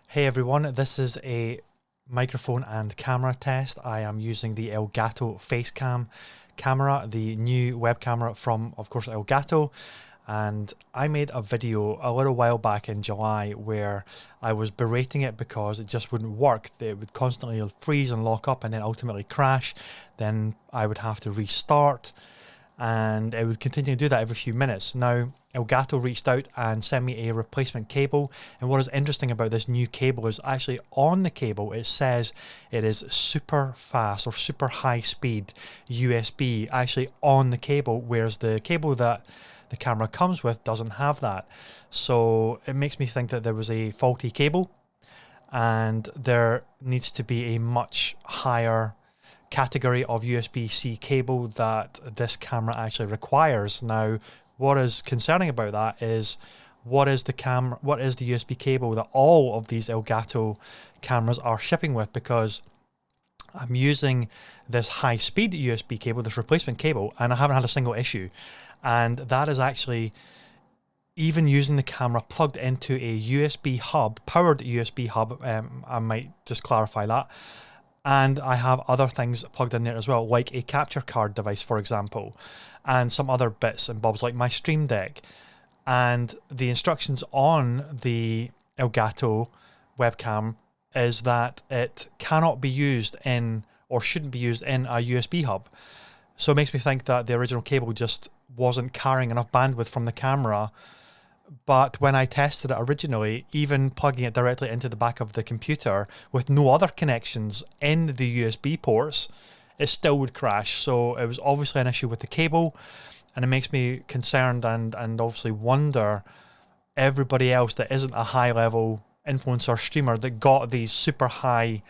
Hey everyone, this is a microphone and camera test. I am using the Elgato FaceCam camera, the new web camera from, of course, Elgato. And I made a video a little while back in July where I was berating it because it just wouldn't work. It would constantly freeze and lock up and then ultimately crash. Then I would have to restart and it would continue to do that every few minutes. Now, Elgato reached out and sent me a replacement cable, and what is interesting about this new cable is actually on the cable it says it is super fast or super high speed USB actually on the cable, whereas the cable that the camera comes with doesn't have that. So it makes me think that there was a faulty cable and there needs to be a much higher category of USB-C cable that this camera actually requires. Now, what is concerning about that is what is the USB cable that all of these Elgato cameras are shipping with, because I'm using this high-speed USB cable, this replacement cable, and I haven't had a single issue. And that is actually even using the camera plugged into a USB hub, powered USB hub. I might just clarify that. And I have other things plugged in there as well, like a capture card device, for example, and some other bits and bobs like my Stream Deck. And the instructions on the Elgato webcam is that it cannot be used in, or shouldn't be used in, a USB hub. So it makes me think that the original cable just wasn't carrying enough bandwidth from the camera. But when I tested it originally, even plugging it directly into the back of the computer with no other connections in the USB ports, it still would crash. So it was obviously an issue with the cable, and it makes me concerned and obviously wonder everybody else that isn't a high-level influencer streamer that got these super high,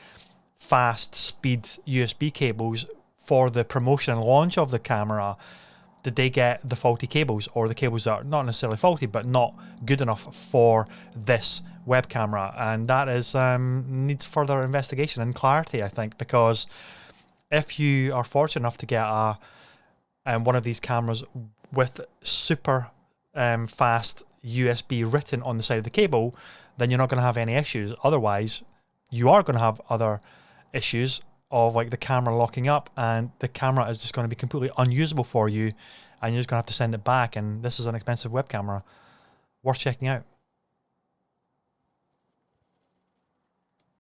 fast speed USB cables for the promotion and launch of the camera. Did they get the faulty cables, or the cables that are not necessarily faulty but not good enough for this web camera? And that is needs further investigation and clarity, I think, because if you are fortunate enough to get one of these cameras with super fast USB written on the side of the cable, then you're not going to have any issues. Otherwise, you are going to have other issues of like the camera locking up, and the camera is just going to be completely unusable for you, and you're just going to have to send it back. And this is an expensive web camera, worth checking out.